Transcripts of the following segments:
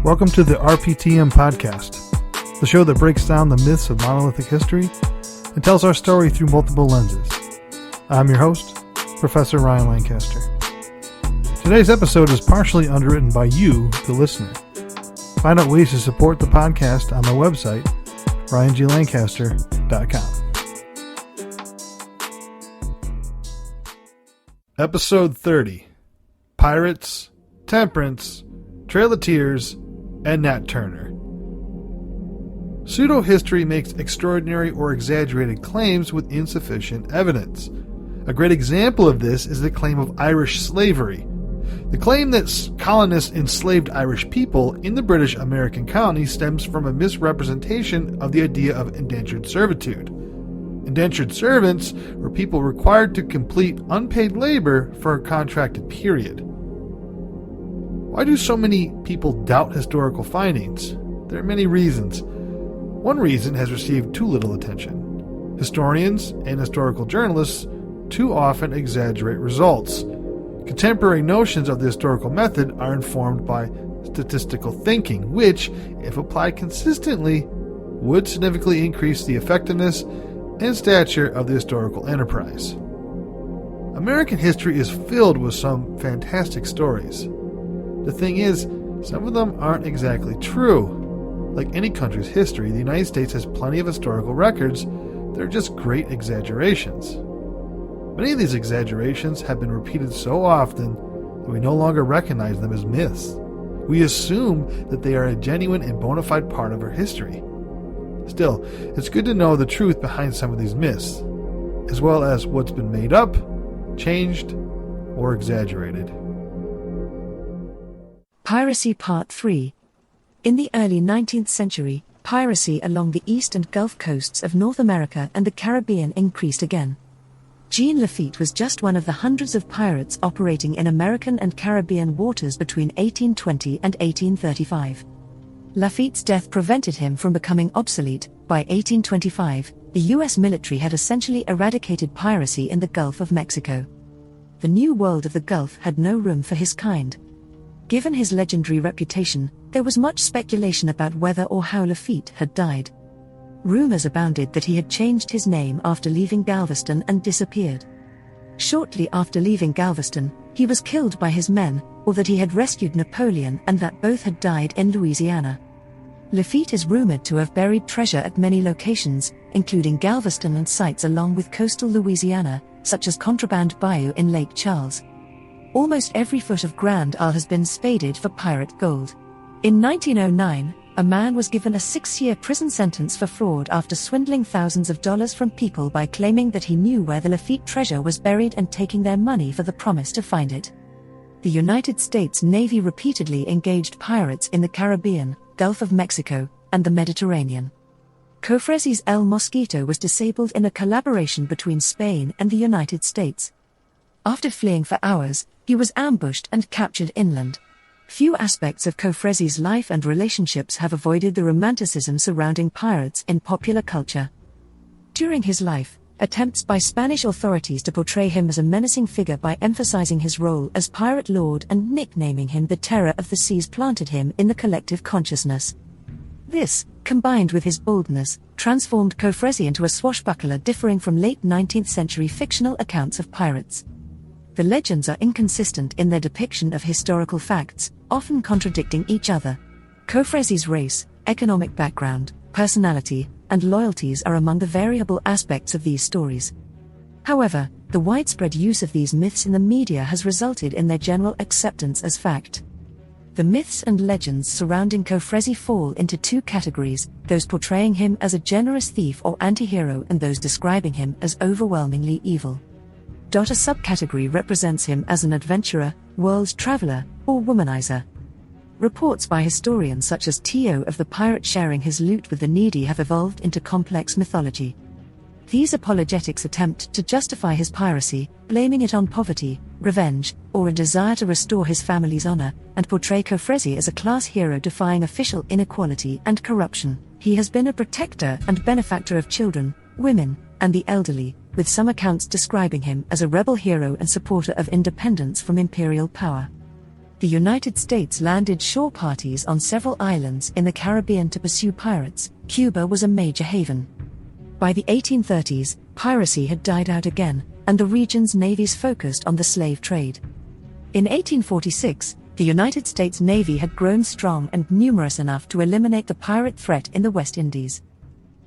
Welcome to the RPTM podcast, the show that breaks down the myths of monolithic history and tells our story through multiple lenses. I'm your host, Professor Ryan Lancaster. Today's episode is partially underwritten by you, the listener. Find out ways to support the podcast on my website, ryanglancaster.com. Episode 30, Pirates, Temperance, Trail of Tears, and Nat Turner. Pseudohistory makes extraordinary or exaggerated claims with insufficient evidence. A great example of this is the claim of Irish slavery. The claim that colonists enslaved Irish people in the British American Colonies stems from a misrepresentation of the idea of indentured servitude. Indentured servants were people required to complete unpaid labor for a contracted period. Why do so many people doubt historical findings? There are many reasons. One reason has received too little attention. Historians and historical journalists too often exaggerate results. Contemporary notions of the historical method are informed by statistical thinking, which, if applied consistently, would significantly increase the effectiveness and stature of the historical enterprise. American history is filled with some fantastic stories. The thing is, some of them aren't exactly true. Like any country's history, the United States has plenty of historical records that are just great exaggerations. Many of these exaggerations have been repeated so often that we no longer recognize them as myths. We assume that they are a genuine and bona fide part of our history. Still, it's good to know the truth behind some of these myths, as well as what's been made up, changed, or exaggerated. Piracy Part 3. In the early 19th century, piracy along the east and Gulf coasts of North America and the Caribbean increased again. Jean Lafitte was just one of the hundreds of pirates operating in American and Caribbean waters between 1820 and 1835. Lafitte's death prevented him from becoming obsolete. By 1825, the U.S. military had essentially eradicated piracy in the Gulf of Mexico. The new world of the Gulf had no room for his kind. Given his legendary reputation, there was much speculation about whether or how Lafitte had died. Rumors abounded that he had changed his name after leaving Galveston and disappeared. Shortly after leaving Galveston, he was killed by his men, or that he had rescued Napoleon and that both had died in Louisiana. Lafitte is rumored to have buried treasure at many locations, including Galveston and sites along with coastal Louisiana, such as Contraband Bayou in Lake Charles. Almost every foot of Grand Isle has been spaded for pirate gold. In 1909, a man was given a 6-year prison sentence for fraud after swindling thousands of dollars from people by claiming that he knew where the Lafitte treasure was buried and taking their money for the promise to find it. The United States Navy repeatedly engaged pirates in the Caribbean, Gulf of Mexico, and the Mediterranean. Cofresi's El Mosquito was disabled in a collaboration between Spain and the United States. After fleeing for hours, he was ambushed and captured inland. Few aspects of Cofresi's life and relationships have avoided the romanticism surrounding pirates in popular culture. During his life, attempts by Spanish authorities to portray him as a menacing figure by emphasizing his role as pirate lord and nicknaming him the Terror of the Seas planted him in the collective consciousness. This, combined with his boldness, transformed Cofresi into a swashbuckler differing from late 19th century fictional accounts of pirates. The legends are inconsistent in their depiction of historical facts, often contradicting each other. Cofresi's race, economic background, personality, and loyalties are among the variable aspects of these stories. However, the widespread use of these myths in the media has resulted in their general acceptance as fact. The myths and legends surrounding Cofresi fall into two categories: those portraying him as a generous thief or anti-hero and those describing him as overwhelmingly evil. A subcategory represents him as an adventurer, world traveler, or womanizer. Reports by historians such as T.O. of the pirate sharing his loot with the needy have evolved into complex mythology. These apologetics attempt to justify his piracy, blaming it on poverty, revenge, or a desire to restore his family's honor, and portray Cofresi as a class hero defying official inequality and corruption. He has been a protector and benefactor of children, women, and the elderly, with some accounts describing him as a rebel hero and supporter of independence from imperial power. the United States landed shore parties on several islands in the Caribbean to pursue pirates. Cuba was a major haven. By the 1830s, piracy had died out again, and the region's navies focused on the slave trade. In 1846, the United States Navy had grown strong and numerous enough to eliminate the pirate threat in the West Indies.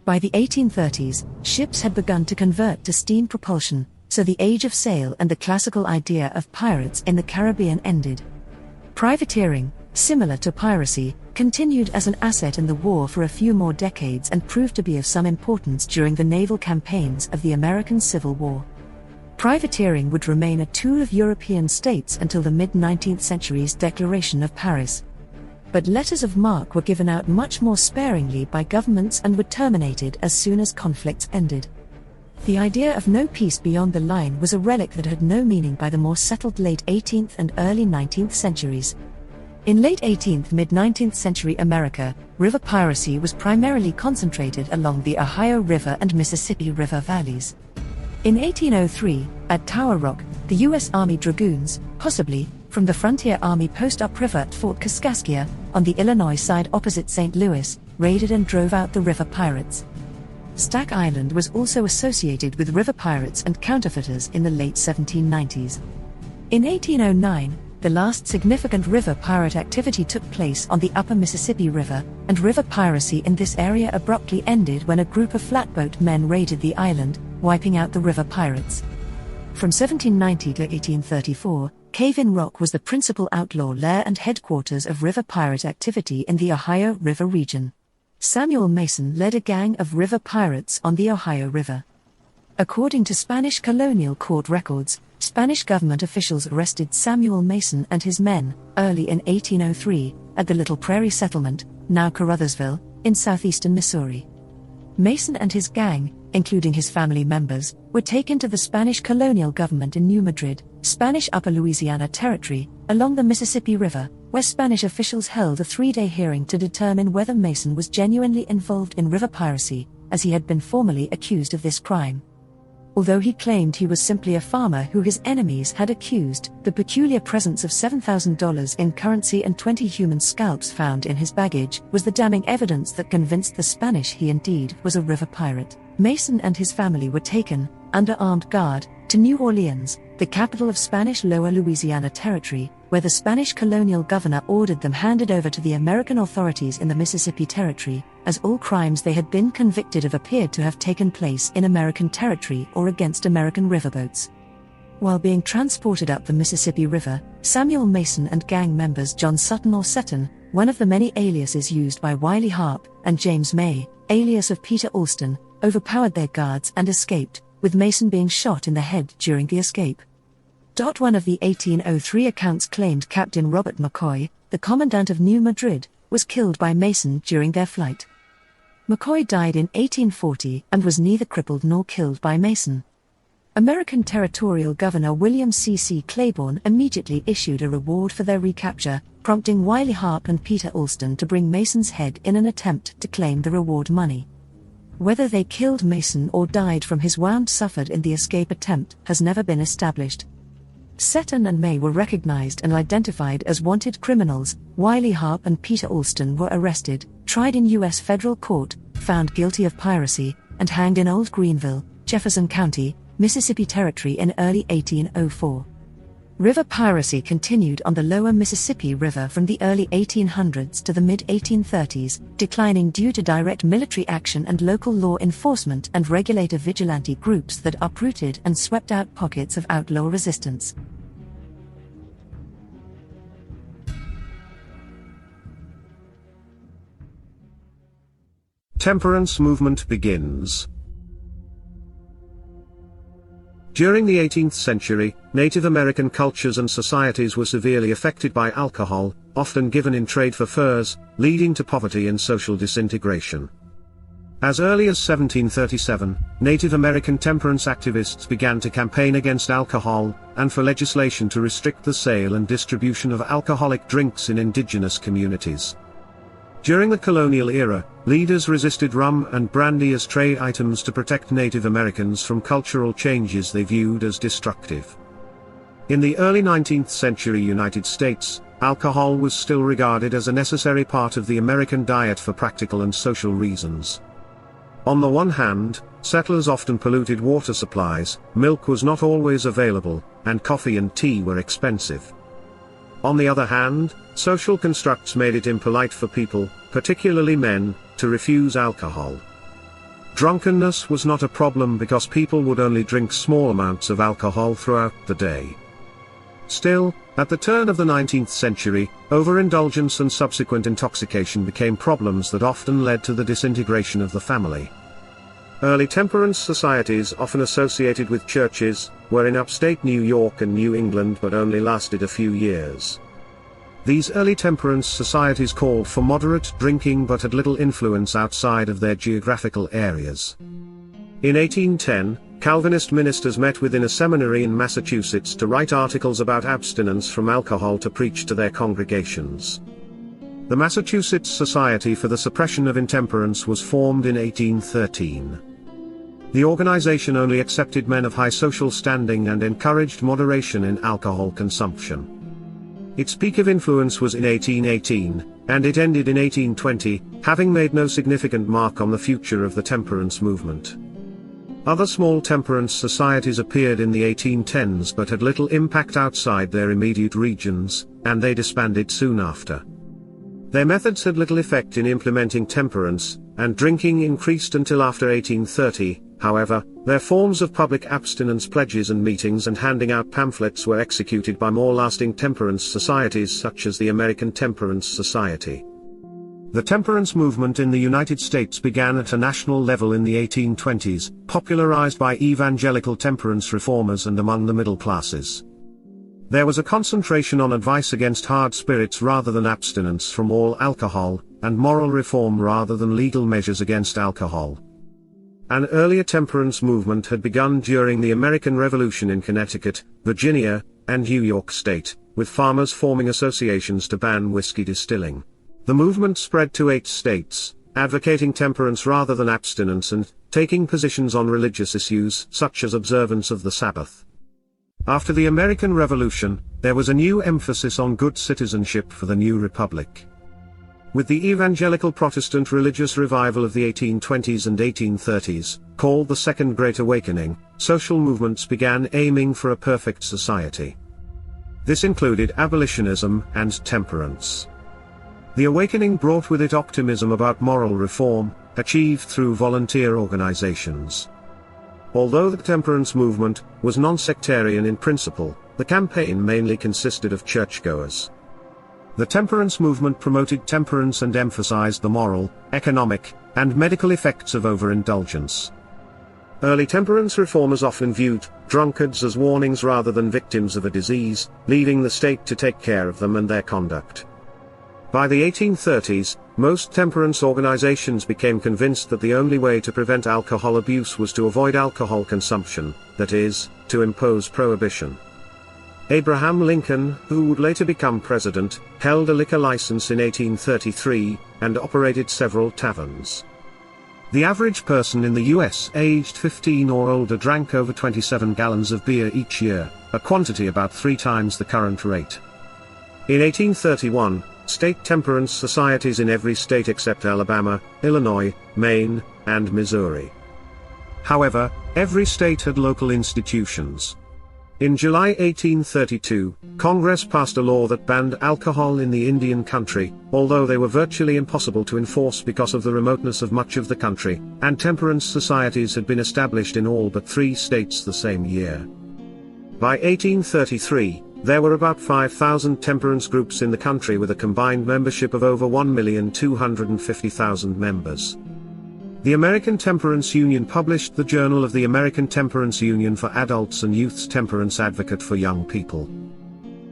By the 1830s, ships had begun to convert to steam propulsion, so the age of sail and the classical idea of pirates in the Caribbean ended. Privateering, similar to piracy, continued as an asset in the war for a few more decades and proved to be of some importance during the naval campaigns of the American Civil War. Privateering would remain a tool of European states until the mid-19th century's Declaration of Paris. But letters of marque were given out much more sparingly by governments and were terminated as soon as conflicts ended. The idea of no peace beyond the line was a relic that had no meaning by the more settled late 18th and early 19th centuries. In late 18th, mid-19th century America, river piracy was primarily concentrated along the Ohio River and Mississippi River valleys. In 1803, at Tower Rock, the U.S. Army Dragoons, possibly from the Frontier Army post upriver at Fort Kaskaskia, on the Illinois side opposite St. Louis, raided and drove out the river pirates. Stack Island was also associated with river pirates and counterfeiters in the late 1790s. In 1809, the last significant river pirate activity took place on the upper Mississippi River, and river piracy in this area abruptly ended when a group of flatboat men raided the island, wiping out the river pirates. From 1790 to 1834, Cave-in Rock was the principal outlaw lair and headquarters of river pirate activity in the Ohio River region. Samuel Mason led a gang of river pirates on the Ohio River. According to Spanish colonial court records, Spanish government officials arrested Samuel Mason and his men, early in 1803, at the Little Prairie Settlement, now Caruthersville, in southeastern Missouri. Mason and his gang, including his family members, were taken to the Spanish colonial government in New Madrid, Spanish Upper Louisiana Territory, along the Mississippi River, where Spanish officials held a 3-day hearing to determine whether Mason was genuinely involved in river piracy, as he had been formally accused of this crime. Although he claimed he was simply a farmer who his enemies had accused, the peculiar presence of $7,000 in currency and 20 human scalps found in his baggage was the damning evidence that convinced the Spanish he indeed was a river pirate. Mason and his family were taken, under armed guard, to New Orleans, the capital of Spanish Lower Louisiana Territory, where the Spanish colonial governor ordered them handed over to the American authorities in the Mississippi Territory, as all crimes they had been convicted of appeared to have taken place in American territory or against American riverboats. While being transported up the Mississippi River, Samuel Mason and gang members John Sutton or Sutton, one of the many aliases used by Wiley Harp, and James May, alias of Peter Alston, overpowered their guards and escaped, with Mason being shot in the head during the escape. One of the 1803 accounts claimed Captain Robert McCoy, the commandant of New Madrid, was killed by Mason during their flight. McCoy died in 1840 and was neither crippled nor killed by Mason. American Territorial Governor William C. Claiborne immediately issued a reward for their recapture, prompting Wiley Harp and Peter Alston to bring Mason's head in an attempt to claim the reward money. Whether they killed Mason or died from his wounds suffered in the escape attempt has never been established. Sutton and May were recognized and identified as wanted criminals. Wiley Harp and Peter Alston were arrested, tried in U.S. federal court, found guilty of piracy, and hanged in Old Greenville, Jefferson County, Mississippi Territory in early 1804. River piracy continued on the lower Mississippi River from the early 1800s to the mid-1830s, declining due to direct military action and local law enforcement and regulator vigilante groups that uprooted and swept out pockets of outlaw resistance. Temperance movement begins. During the 18th century, Native American cultures and societies were severely affected by alcohol, often given in trade for furs, leading to poverty and social disintegration. As early as 1737, Native American temperance activists began to campaign against alcohol, and for legislation to restrict the sale and distribution of alcoholic drinks in indigenous communities. During the colonial era, leaders resisted rum and brandy as trade items to protect Native Americans from cultural changes they viewed as destructive. In the early 19th century United States, alcohol was still regarded as a necessary part of the American diet for practical and social reasons. On the one hand, settlers often polluted water supplies, milk was not always available, and coffee and tea were expensive. On the other hand, social constructs made it impolite for people, particularly men, to refuse alcohol. Drunkenness was not a problem because people would only drink small amounts of alcohol throughout the day. Still, at the turn of the 19th century, overindulgence and subsequent intoxication became problems that often led to the disintegration of the family. Early temperance societies, often associated with churches, were in upstate New York and New England but only lasted a few years. These early temperance societies called for moderate drinking but had little influence outside of their geographical areas. In 1810, Calvinist ministers met within a seminary in Massachusetts to write articles about abstinence from alcohol to preach to their congregations. The Massachusetts Society for the Suppression of Intemperance was formed in 1813. The organization only accepted men of high social standing and encouraged moderation in alcohol consumption. Its peak of influence was in 1818, and it ended in 1820, having made no significant mark on the future of the temperance movement. Other small temperance societies appeared in the 1810s but had little impact outside their immediate regions, and they disbanded soon after. Their methods had little effect in implementing temperance, and drinking increased until after 1830, however, their forms of public abstinence pledges and meetings and handing out pamphlets were executed by more lasting temperance societies such as the American Temperance Society. The temperance movement in the United States began at a national level in the 1820s, popularized by evangelical temperance reformers and among the middle classes. There was a concentration on advice against hard spirits rather than abstinence from all alcohol, and moral reform rather than legal measures against alcohol. An earlier temperance movement had begun during the American Revolution in Connecticut, Virginia, and New York State, with farmers forming associations to ban whiskey distilling. The movement spread to 8 states, advocating temperance rather than abstinence and taking positions on religious issues such as observance of the Sabbath. After the American Revolution, there was a new emphasis on good citizenship for the new republic. With the evangelical Protestant religious revival of the 1820s and 1830s, called the Second Great Awakening, social movements began aiming for a perfect society. This included abolitionism and temperance. The awakening brought with it optimism about moral reform, achieved through volunteer organizations. Although the temperance movement was non-sectarian in principle, the campaign mainly consisted of churchgoers. The temperance movement promoted temperance and emphasized the moral, economic, and medical effects of overindulgence. Early temperance reformers often viewed drunkards as warnings rather than victims of a disease, leaving the state to take care of them and their conduct. By the 1830s, most temperance organizations became convinced that the only way to prevent alcohol abuse was to avoid alcohol consumption, that is, to impose prohibition. Abraham Lincoln, who would later become president, held a liquor license in 1833, and operated several taverns. The average person in the US aged 15 or older drank over 27 gallons of beer each year, a quantity about 3 times the current rate. In 1831, state temperance societies in every state except Alabama, Illinois, Maine, and Missouri. However, every state had local institutions. In July 1832, Congress passed a law that banned alcohol in the Indian country, although they were virtually impossible to enforce because of the remoteness of much of the country, and temperance societies had been established in all but 3 states the same year. By 1833, there were about 5,000 temperance groups in the country with a combined membership of over 1,250,000 members. The American Temperance Union published the Journal of the American Temperance Union for Adults and Youth's Temperance Advocate for Young People.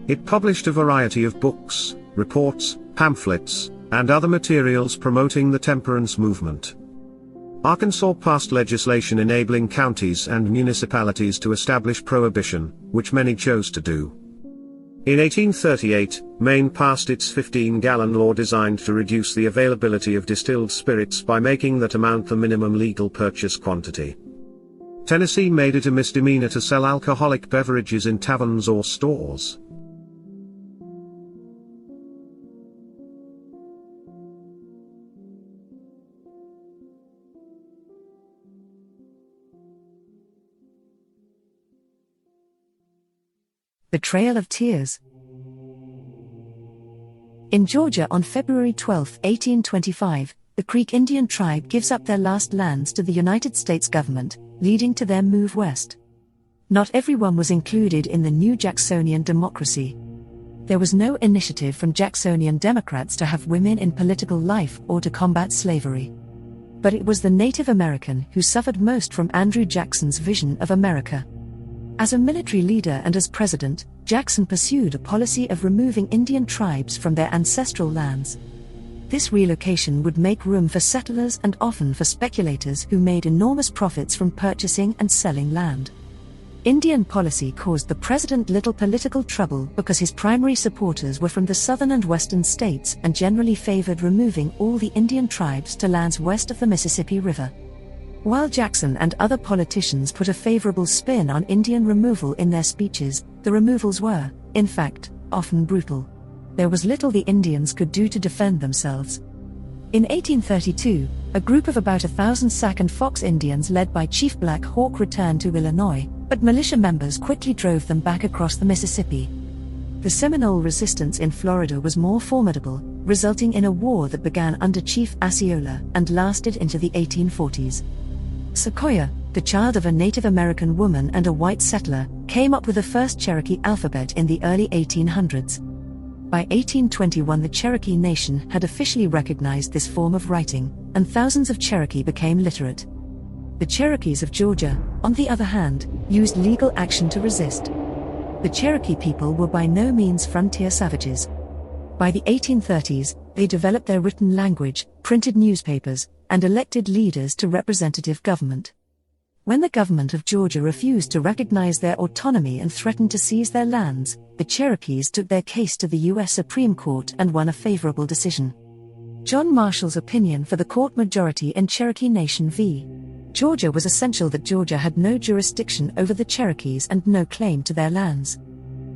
It published a variety of books, reports, pamphlets, and other materials promoting the temperance movement. Arkansas passed legislation enabling counties and municipalities to establish prohibition, which many chose to do. In 1838, Maine passed its 15-gallon law designed to reduce the availability of distilled spirits by making that amount the minimum legal purchase quantity. Tennessee made it a misdemeanor to sell alcoholic beverages in taverns or stores. The Trail of Tears. In Georgia on February 12, 1825, the Creek Indian tribe gives up their last lands to the United States government, leading to their move west. Not everyone was included in the new Jacksonian democracy. There was no initiative from Jacksonian Democrats to have women in political life or to combat slavery. But it was the Native American who suffered most from Andrew Jackson's vision of America. As a military leader and as president, Jackson pursued a policy of removing Indian tribes from their ancestral lands. This relocation would make room for settlers and often for speculators who made enormous profits from purchasing and selling land. Indian policy caused the president little political trouble because his primary supporters were from the southern and western states and generally favored removing all the Indian tribes to lands west of the Mississippi River. While Jackson and other politicians put a favorable spin on Indian removal in their speeches, the removals were, in fact, often brutal. There was little the Indians could do to defend themselves. In 1832, a group of about 1,000 Sac and Fox Indians led by Chief Black Hawk returned to Illinois, but militia members quickly drove them back across the Mississippi. The Seminole resistance in Florida was more formidable, resulting in a war that began under Chief Osceola and lasted into the 1840s. Sequoyah, the child of a Native American woman and a white settler, came up with the first Cherokee alphabet in the early 1800s. By 1821, the Cherokee Nation had officially recognized this form of writing, and thousands of Cherokee became literate. The Cherokees of Georgia, on the other hand, used legal action to resist. The Cherokee people were by no means frontier savages. By the 1830s, they developed their written language, printed newspapers, and elected leaders to representative government. When the government of Georgia refused to recognize their autonomy and threatened to seize their lands, the Cherokees took their case to the U.S. Supreme Court and won a favorable decision. John Marshall's opinion for the court majority in Cherokee Nation v. Georgia was essential that Georgia had no jurisdiction over the Cherokees and no claim to their lands.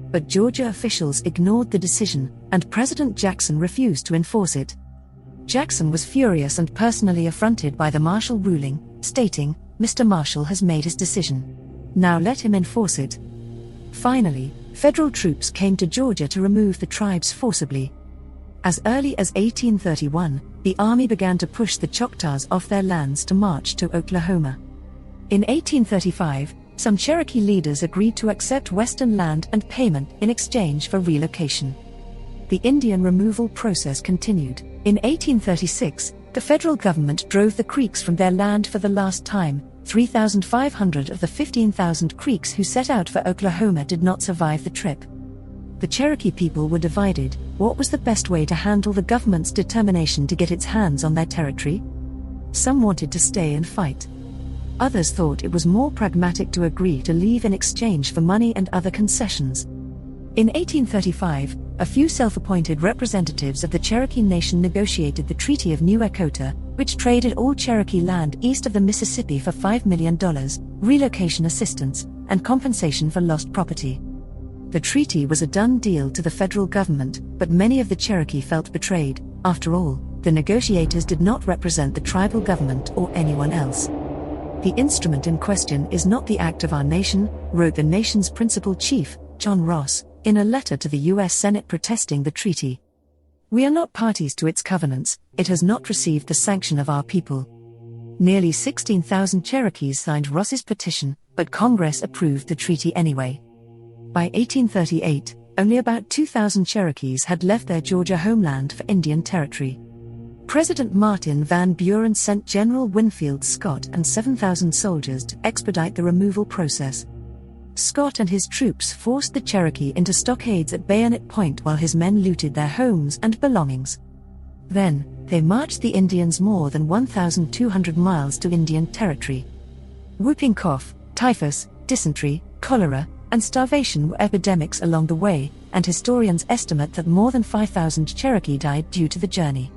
But Georgia officials ignored the decision, and President Jackson refused to enforce it. Jackson was furious and personally affronted by the Marshall ruling, stating, "Mr. Marshall has made his decision. Now let him enforce it." Finally, federal troops came to Georgia to remove the tribes forcibly. As early as 1831, the army began to push the Choctaws off their lands to march to Oklahoma. In 1835, some Cherokee leaders agreed to accept Western land and payment in exchange for relocation. The Indian removal process continued. In 1836, the federal government drove the Creeks from their land for the last time. 3,500 of the 15,000 Creeks who set out for Oklahoma did not survive the trip. The Cherokee people were divided. What was the best way to handle the government's determination to get its hands on their territory? Some wanted to stay and fight. Others thought it was more pragmatic to agree to leave in exchange for money and other concessions. In 1835, a few self-appointed representatives of the Cherokee Nation negotiated the Treaty of New Echota, which traded all Cherokee land east of the Mississippi for $5 million, relocation assistance, and compensation for lost property. The treaty was a done deal to the federal government, but many of the Cherokee felt betrayed. After all, the negotiators did not represent the tribal government or anyone else. "The instrument in question is not the act of our nation," wrote the nation's principal chief, John Ross, in a letter to the U.S. Senate protesting the treaty. "We are not parties to its covenants, it has not received the sanction of our people." Nearly 16,000 Cherokees signed Ross's petition, but Congress approved the treaty anyway. By 1838, only about 2,000 Cherokees had left their Georgia homeland for Indian Territory. President Martin Van Buren sent General Winfield Scott and 7,000 soldiers to expedite the removal process. Scott and his troops forced the Cherokee into stockades at Bayonet Point while his men looted their homes and belongings. Then, they marched the Indians more than 1,200 miles to Indian Territory. Whooping cough, typhus, dysentery, cholera, and starvation were epidemics along the way, and historians estimate that more than 5,000 Cherokee died due to the journey.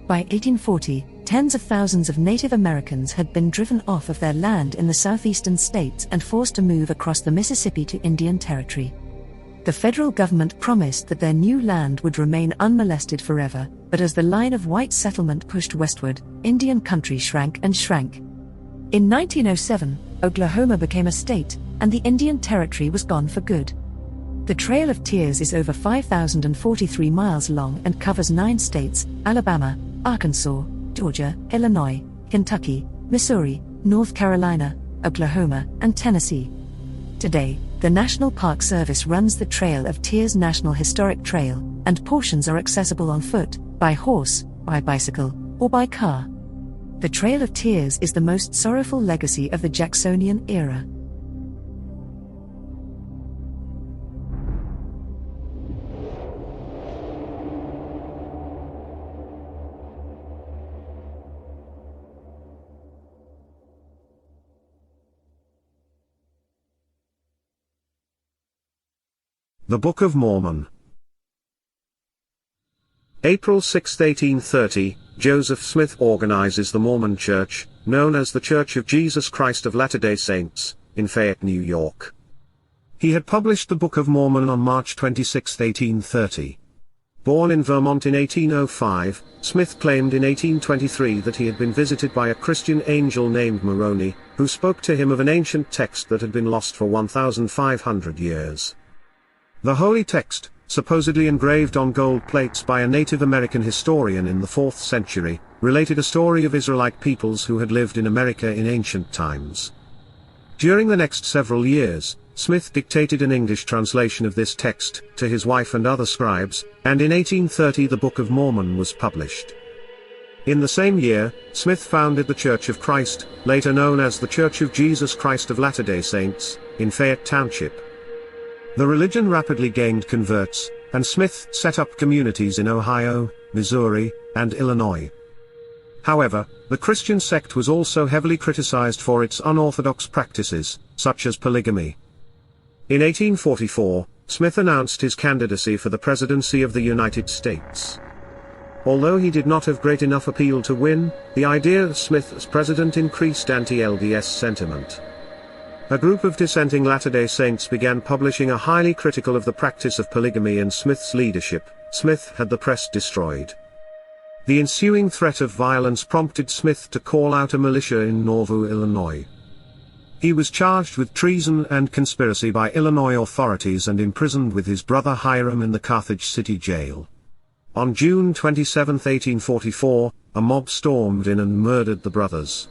By 1840, tens of thousands of Native Americans had been driven off of their land in the southeastern states and forced to move across the Mississippi to Indian Territory. The federal government promised that their new land would remain unmolested forever, but as the line of white settlement pushed westward, Indian country shrank and shrank. In 1907, Oklahoma became a state, and the Indian Territory was gone for good. The Trail of Tears is over 5,043 miles long and covers 9 states: Alabama, Arkansas, Georgia, Illinois, Kentucky, Missouri, North Carolina, Oklahoma, and Tennessee. Today, the National Park Service runs the Trail of Tears National Historic Trail, and portions are accessible on foot, by horse, by bicycle, or by car. The Trail of Tears is the most sorrowful legacy of the Jacksonian era. The Book of Mormon. April 6, 1830, Joseph Smith organizes the Mormon Church, known as the Church of Jesus Christ of Latter-day Saints, in Fayette, New York. He had published the Book of Mormon on March 26, 1830. Born in Vermont in 1805, Smith claimed in 1823 that he had been visited by a Christian angel named Moroni, who spoke to him of an ancient text that had been lost for 1,500 years. The holy text, supposedly engraved on gold plates by a Native American historian in the 4th century, related a story of Israelite peoples who had lived in America in ancient times. During the next several years, Smith dictated an English translation of this text to his wife and other scribes, and in 1830 the Book of Mormon was published. In the same year, Smith founded the Church of Christ, later known as the Church of Jesus Christ of Latter-day Saints, in Fayette Township. The religion rapidly gained converts, and Smith set up communities in Ohio, Missouri, and Illinois. However, the Christian sect was also heavily criticized for its unorthodox practices, such as polygamy. In 1844, Smith announced his candidacy for the presidency of the United States. Although he did not have great enough appeal to win, the idea of Smith as president increased anti-LDS sentiment. A group of dissenting Latter-day Saints began publishing a highly critical of the practice of polygamy, and Smith's leadership. Smith had the press destroyed. The ensuing threat of violence prompted Smith to call out a militia in Nauvoo, Illinois. He was charged with treason and conspiracy by Illinois authorities and imprisoned with his brother Hiram in the Carthage City Jail. On June 27, 1844, a mob stormed in and murdered the brothers.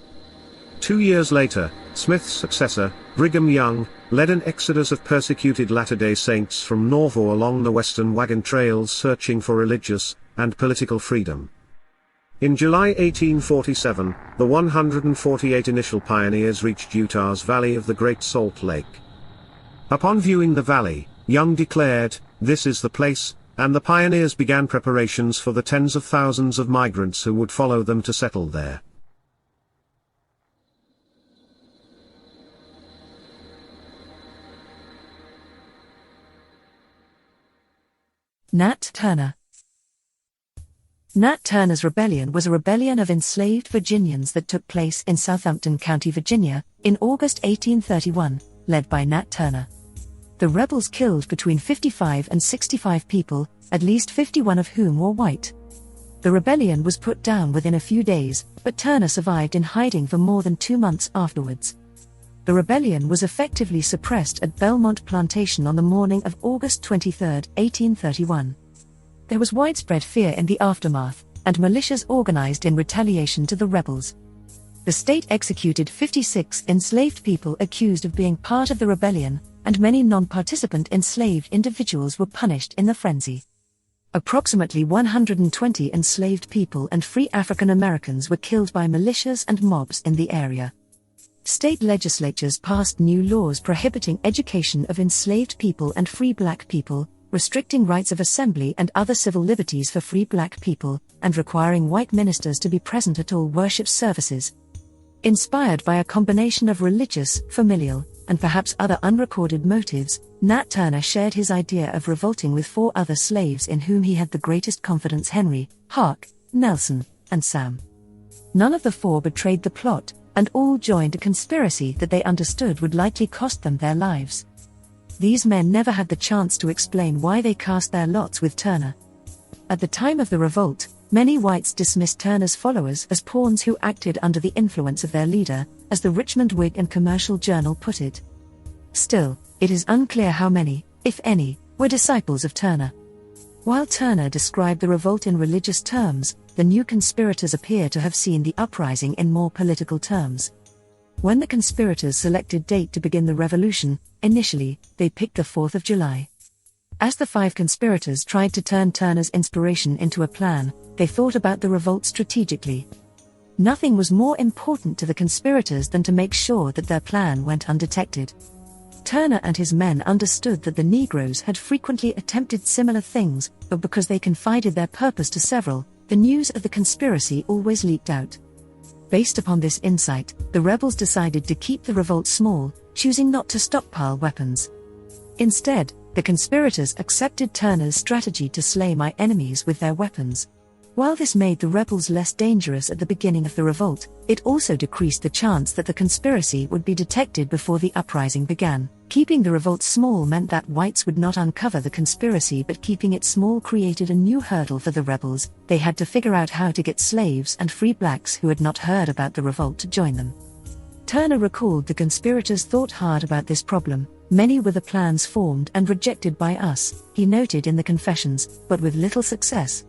2 years later, Smith's successor, Brigham Young, led an exodus of persecuted Latter-day Saints from Nauvoo along the western wagon trails, searching for religious and political freedom. In July 1847, the 148 initial pioneers reached Utah's Valley of the Great Salt Lake. Upon viewing the valley, Young declared, "This is the place," and the pioneers began preparations for the tens of thousands of migrants who would follow them to settle there. Nat Turner. Nat Turner's rebellion was a rebellion of enslaved Virginians that took place in Southampton County, Virginia, in August 1831, led by Nat Turner. The rebels killed between 55 and 65 people, at least 51 of whom were white. The rebellion was put down within a few days, but Turner survived in hiding for more than 2 months afterwards. The rebellion was effectively suppressed at Belmont Plantation on the morning of August 23, 1831. There was widespread fear in the aftermath, and militias organized in retaliation to the rebels. The state executed 56 enslaved people accused of being part of the rebellion, and many non-participant enslaved individuals were punished in the frenzy. Approximately 120 enslaved people and free African Americans were killed by militias and mobs in the area. State legislatures passed new laws prohibiting education of enslaved people and free black people, restricting rights of assembly and other civil liberties for free black people, and requiring white ministers to be present at all worship services. Inspired by a combination of religious, familial, and perhaps other unrecorded motives, Nat Turner shared his idea of revolting with 4 other slaves in whom he had the greatest confidence: Henry, Hark, Nelson, and Sam. None of the 4 betrayed the plot, and all joined a conspiracy that they understood would likely cost them their lives. These men never had the chance to explain why they cast their lots with Turner. At the time of the revolt, many whites dismissed Turner's followers as pawns who acted under the influence of their leader, as the Richmond Whig and Commercial Journal put it. Still, it is unclear how many, if any, were disciples of Turner. While Turner described the revolt in religious terms, the new conspirators appear to have seen the uprising in more political terms. When the conspirators selected date to begin the revolution, initially, they picked the 4th of July. As the 5 conspirators tried to turn Turner's inspiration into a plan, they thought about the revolt strategically. Nothing was more important to the conspirators than to make sure that their plan went undetected. Turner and his men understood that the Negroes had frequently attempted similar things, but because they confided their purpose to several, the news of the conspiracy always leaked out. Based upon this insight, the rebels decided to keep the revolt small, choosing not to stockpile weapons. Instead, the conspirators accepted Turner's strategy to slay my enemies with their weapons. While this made the rebels less dangerous at the beginning of the revolt, it also decreased the chance that the conspiracy would be detected before the uprising began. Keeping the revolt small meant that whites would not uncover the conspiracy, but keeping it small created a new hurdle for the rebels. They had to figure out how to get slaves and free blacks who had not heard about the revolt to join them. Turner recalled the conspirators thought hard about this problem. Many were the plans formed and rejected by us, he noted in the Confessions, but with little success.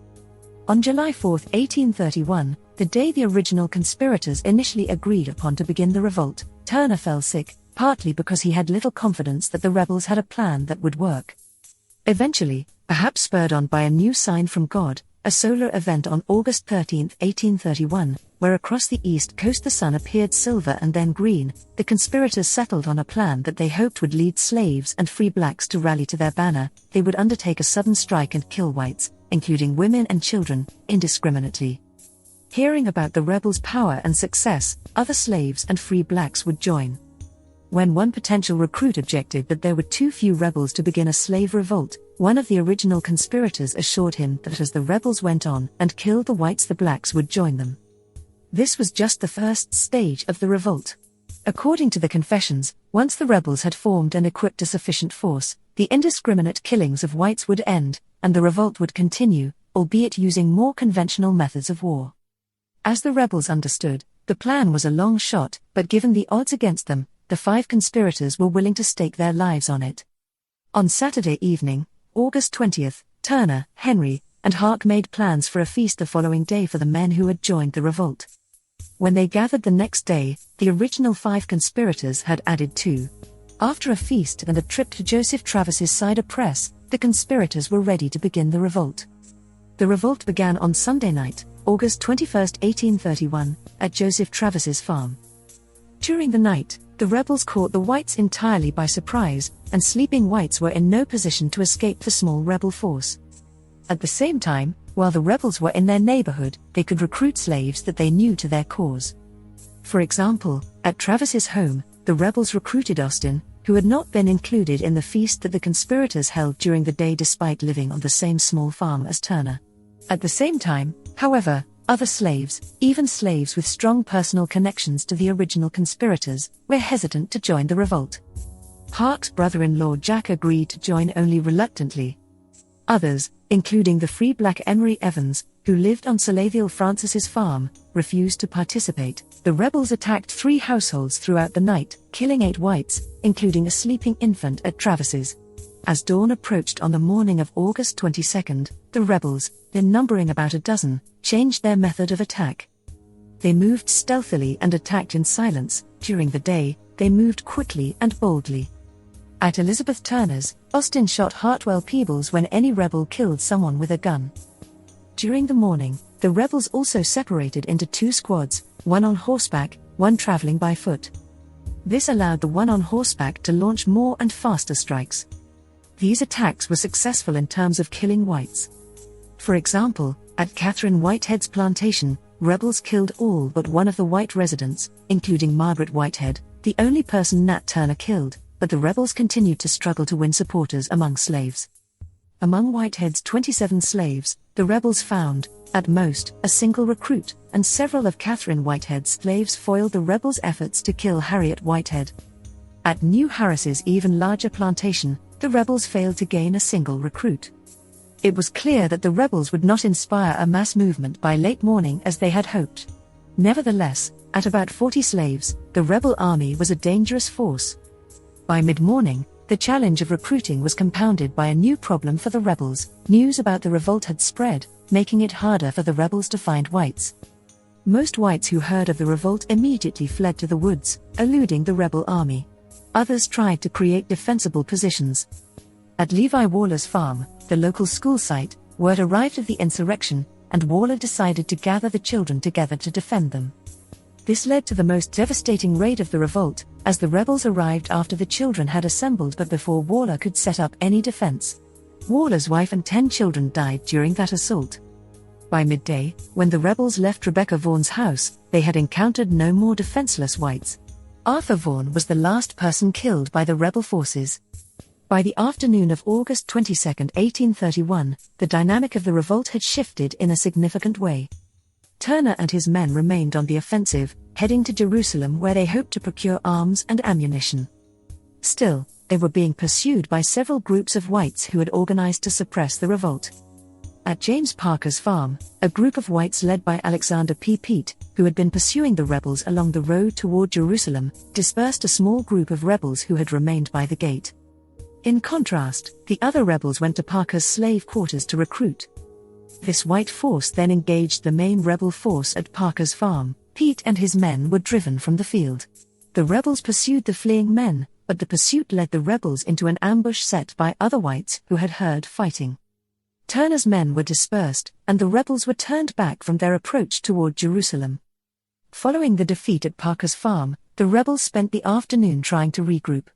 On July 4, 1831, the day the original conspirators initially agreed upon to begin the revolt, Turner fell sick, partly because he had little confidence that the rebels had a plan that would work. Eventually, perhaps spurred on by a new sign from God, a solar event on August 13, 1831, where across the east coast the sun appeared silver and then green, the conspirators settled on a plan that they hoped would lead slaves and free blacks to rally to their banner. They would undertake a sudden strike and kill whites, including women and children, indiscriminately. Hearing about the rebels' power and success, other slaves and free blacks would join. When one potential recruit objected that there were too few rebels to begin a slave revolt, one of the original conspirators assured him that as the rebels went on and killed the whites, the blacks would join them. This was just the first stage of the revolt. According to the Confessions, once the rebels had formed and equipped a sufficient force, the indiscriminate killings of whites would end, and the revolt would continue, albeit using more conventional methods of war. As the rebels understood, the plan was a long shot, but given the odds against them, the 5 conspirators were willing to stake their lives on it. On Saturday evening, August 20th, Turner, Henry, and Hark made plans for a feast the following day for the men who had joined the revolt. When they gathered the next day, the original 5 conspirators had added 2. After a feast and a trip to Joseph Travis's cider press, the conspirators were ready to begin the revolt. The revolt began on Sunday night, August 21, 1831, at Joseph Travis's farm. During the night, the rebels caught the whites entirely by surprise, and sleeping whites were in no position to escape the small rebel force. At the same time, while the rebels were in their neighborhood, they could recruit slaves that they knew to their cause. For example, at Travis's home, the rebels recruited Austin, who had not been included in the feast that the conspirators held during the day despite living on the same small farm as Turner. At the same time, however, other slaves, even slaves with strong personal connections to the original conspirators, were hesitant to join the revolt. Hark's brother-in-law Jack agreed to join only reluctantly. Others, including the free black Emery Evans, who lived on Salathiel Francis's farm, refused to participate. The rebels attacked 3 households throughout the night, killing 8 whites, including a sleeping infant at Travis's. As dawn approached on the morning of August 22nd, the rebels, then numbering about a dozen, changed their method of attack. They moved stealthily and attacked in silence. During the day, they moved quickly and boldly. At Elizabeth Turner's, Austin shot Hartwell Peebles when any rebel killed someone with a gun. During the morning, the rebels also separated into 2 squads, one on horseback, one traveling by foot. This allowed the one on horseback to launch more and faster strikes. These attacks were successful in terms of killing whites. For example, at Catherine Whitehead's plantation, rebels killed all but one of the white residents, including Margaret Whitehead, the only person Nat Turner killed, but the rebels continued to struggle to win supporters among slaves. Among Whitehead's 27 slaves, the rebels found, at most, a single recruit, and several of Catherine Whitehead's slaves foiled the rebels' efforts to kill Harriet Whitehead. At New Harris's even larger plantation, the rebels failed to gain a single recruit. It was clear that the rebels would not inspire a mass movement by late morning as they had hoped. Nevertheless, at about 40 slaves, the rebel army was a dangerous force. By mid-morning, The challenge of recruiting was compounded by a new problem for the rebels. News about the revolt had spread, making it harder for the rebels to find whites. Most whites who heard of the revolt immediately fled to the woods, eluding the rebel army. Others tried to create defensible positions. At Levi Waller's farm, the local school site, word arrived of the insurrection, and Waller decided to gather the children together to defend them. This led to the most devastating raid of the revolt, as the rebels arrived after the children had assembled but before Waller could set up any defense. Waller's wife and 10 children died during that assault. By midday, when the rebels left Rebecca Vaughan's house, they had encountered no more defenseless whites. Arthur Vaughan was the last person killed by the rebel forces. By the afternoon of August 22, 1831, the dynamic of the revolt had shifted in a significant way. Turner and his men remained on the offensive, heading to Jerusalem where they hoped to procure arms and ammunition. Still, they were being pursued by several groups of whites who had organized to suppress the revolt. At James Parker's farm, a group of whites led by Alexander P. Peet, who had been pursuing the rebels along the road toward Jerusalem, dispersed a small group of rebels who had remained by the gate. In contrast, the other rebels went to Parker's slave quarters to recruit. This white force then engaged the main rebel force at Parker's farm. Peet and his men were driven from the field. The rebels pursued the fleeing men, but the pursuit led the rebels into an ambush set by other whites who had heard fighting. Turner's men were dispersed, and the rebels were turned back from their approach toward Jerusalem. Following the defeat at Parker's farm, the rebels spent the afternoon trying to regroup.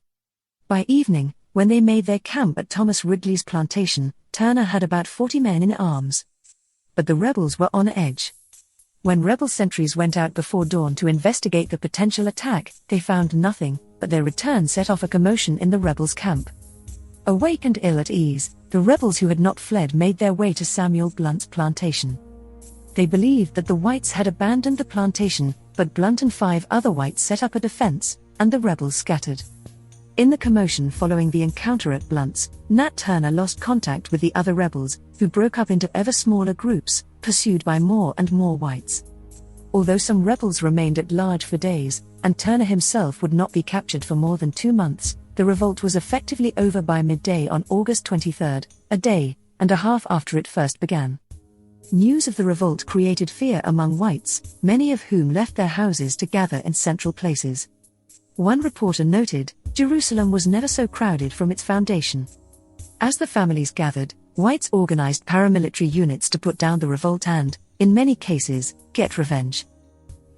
By evening, when they made their camp at Thomas Ridley's plantation, Turner had about 40 men in arms. But the rebels were on edge. When rebel sentries went out before dawn to investigate the potential attack, they found nothing, but their return set off a commotion in the rebels' camp. Awake and ill at ease, the rebels who had not fled made their way to Samuel Blunt's plantation. They believed that the whites had abandoned the plantation, but Blunt and 5 other whites set up a defense, and the rebels scattered. In the commotion following the encounter at Blunt's, Nat Turner lost contact with the other rebels, who broke up into ever smaller groups, pursued by more and more whites. Although some rebels remained at large for days, and Turner himself would not be captured for more than 2 months, the revolt was effectively over by midday on August 23, a day and a half after it first began. News of the revolt created fear among whites, many of whom left their houses to gather in central places. One reporter noted, "Jerusalem was never so crowded from its foundation." As the families gathered, whites organized paramilitary units to put down the revolt and, in many cases, get revenge.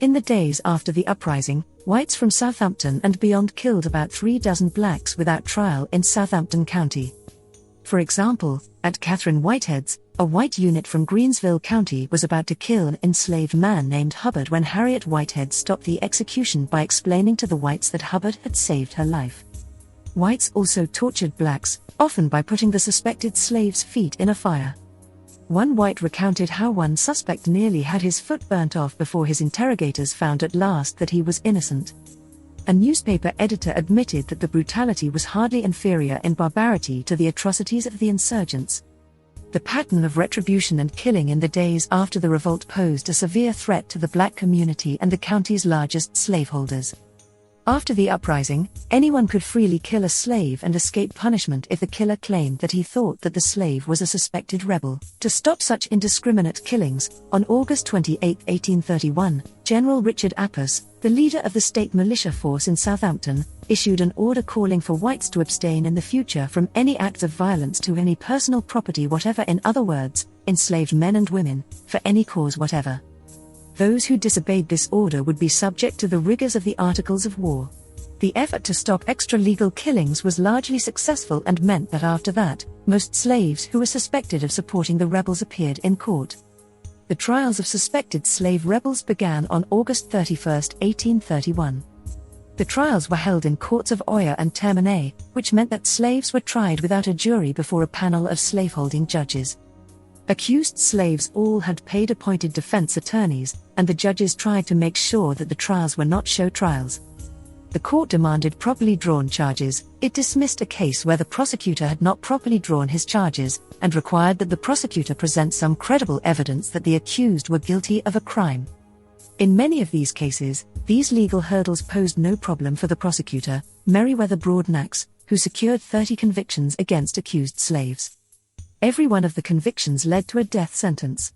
In the days after the uprising, whites from Southampton and beyond killed about 36 blacks without trial in Southampton County. For example, at Catherine Whitehead's, a white unit from Greensville County was about to kill an enslaved man named Hubbard when Harriet Whitehead stopped the execution by explaining to the whites that Hubbard had saved her life. Whites also tortured blacks, often by putting the suspected slave's feet in a fire. One white recounted how one suspect nearly had his foot burnt off before his interrogators found at last that he was innocent. A newspaper editor admitted that the brutality was hardly inferior in barbarity to the atrocities of the insurgents. The pattern of retribution and killing in the days after the revolt posed a severe threat to the black community and the county's largest slaveholders. After the uprising, anyone could freely kill a slave and escape punishment if the killer claimed that he thought that the slave was a suspected rebel. To stop such indiscriminate killings, on August 28, 1831, General Richard Appas, the leader of the state militia force in Southampton, issued an order calling for whites to abstain in the future from any acts of violence to any personal property whatever, in other words, enslaved men and women, for any cause whatever. Those who disobeyed this order would be subject to the rigors of the Articles of War. The effort to stop extra-legal killings was largely successful and meant that after that, most slaves who were suspected of supporting the rebels appeared in court. The trials of suspected slave rebels began on August 31, 1831. The trials were held in courts of Oyer and Termini, which meant that slaves were tried without a jury before a panel of slaveholding judges. Accused slaves all had paid appointed defense attorneys, and the judges tried to make sure that the trials were not show trials. The court demanded properly drawn charges. It dismissed a case where the prosecutor had not properly drawn his charges, and required that the prosecutor present some credible evidence that the accused were guilty of a crime. In many of these cases, these legal hurdles posed no problem for the prosecutor. Meriwether Broadnax, who secured 30 convictions against accused slaves. Every one of the convictions led to a death sentence.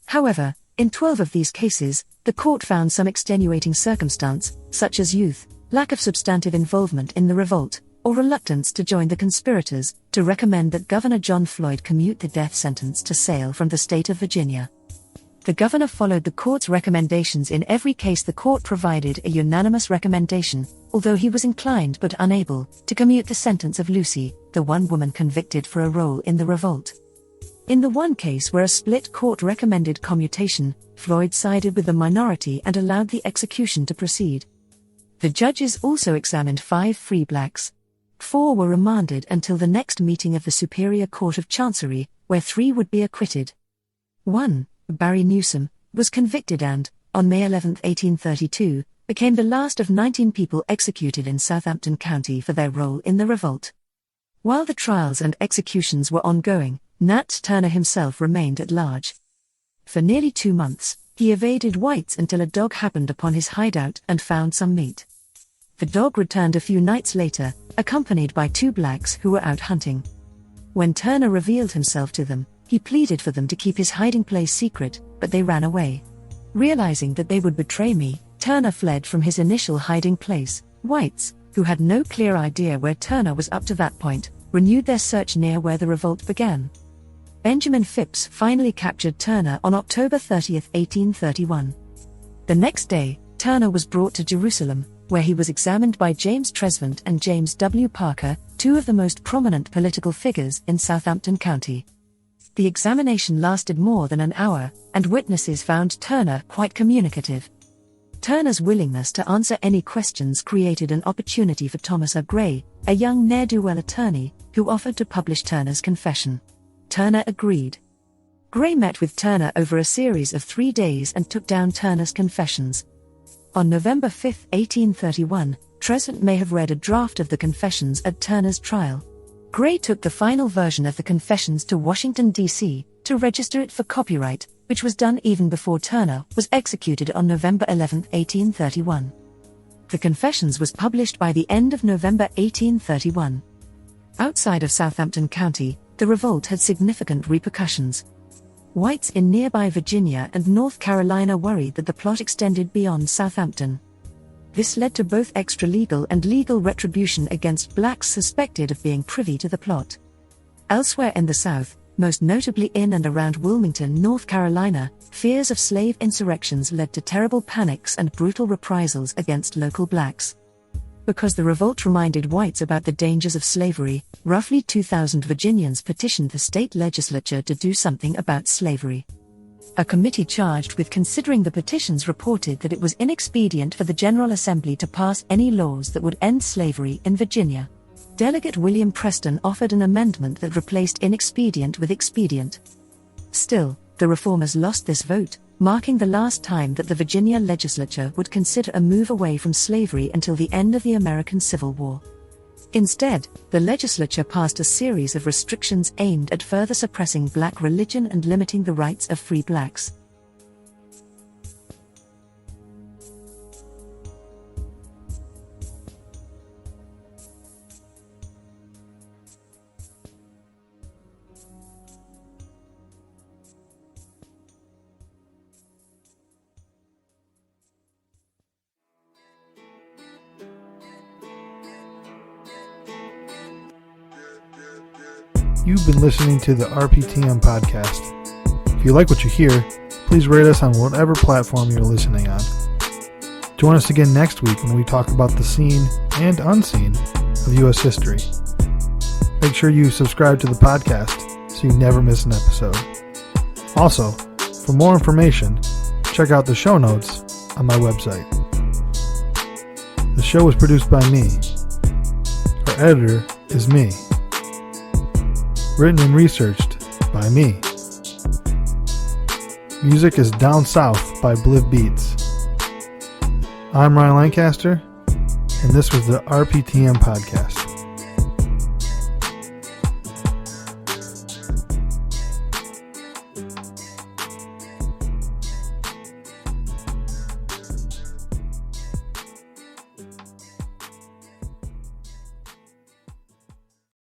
However, in 12 of these cases, the court found some extenuating circumstance, such as youth, lack of substantive involvement in the revolt, or reluctance to join the conspirators, to recommend that Governor John Floyd commute the death sentence to sale from the state of Virginia. The governor followed the court's recommendations. In every case the court provided a unanimous recommendation, although he was inclined but unable to commute the sentence of Lucy, the one woman convicted for a role in the revolt. In the one case where a split court recommended commutation, Floyd sided with the minority and allowed the execution to proceed. The judges also examined 5 free blacks. 4 were remanded until the next meeting of the Superior Court of Chancery, where 3 would be acquitted. 1. Barry Newsom, was convicted and, on May 11, 1832, became the last of 19 people executed in Southampton County for their role in the revolt. While the trials and executions were ongoing, Nat Turner himself remained at large. For nearly 2 months, he evaded whites until a dog happened upon his hideout and found some meat. The dog returned a few nights later, accompanied by 2 blacks who were out hunting. When Turner revealed himself to them, he pleaded for them to keep his hiding place secret, but they ran away. Realizing that they would betray me, Turner fled from his initial hiding place. Whites, who had no clear idea where Turner was up to that point, renewed their search near where the revolt began. Benjamin Phipps finally captured Turner on October 30, 1831. The next day, Turner was brought to Jerusalem, where he was examined by James Tresvant and James W. Parker, 2 of the most prominent political figures in Southampton County. The examination lasted more than an hour, and witnesses found Turner quite communicative. Turner's willingness to answer any questions created an opportunity for Thomas A. Gray, a young ne'er-do-well attorney, who offered to publish Turner's confession. Turner agreed. Gray met with Turner over a series of 3 days and took down Turner's confessions. On November 5, 1831, Tresvant may have read a draft of the confessions at Turner's trial. Gray took the final version of the confessions to Washington, D.C., to register it for copyright, which was done even before Turner was executed on November 11, 1831. The confessions was published by the end of November 1831. Outside of Southampton County, the revolt had significant repercussions. Whites in nearby Virginia and North Carolina worried that the plot extended beyond Southampton. This led to both extra-legal and legal retribution against blacks suspected of being privy to the plot. Elsewhere in the South, most notably in and around Wilmington, North Carolina, fears of slave insurrections led to terrible panics and brutal reprisals against local blacks. Because the revolt reminded whites about the dangers of slavery, roughly 2,000 Virginians petitioned the state legislature to do something about slavery. A committee charged with considering the petitions reported that it was inexpedient for the General Assembly to pass any laws that would end slavery in Virginia. Delegate William Preston offered an amendment that replaced inexpedient with expedient. Still, the reformers lost this vote, marking the last time that the Virginia legislature would consider a move away from slavery until the end of the American Civil War. Instead, the legislature passed a series of restrictions aimed at further suppressing black religion and limiting the rights of free blacks. You've been listening to the RPTM podcast. If you like what you hear, please rate us on whatever platform you're listening on. Join us again next week when we talk about the seen and unseen of U.S. history. Make sure you subscribe to the podcast so you never miss an episode. Also, for more information, check out the show notes on my website. The show was produced by me. Our editor is me. Written and researched by me. Music is Down South by Bliv Beats. I'm Ryan Lancaster, and this was the RPTM podcast.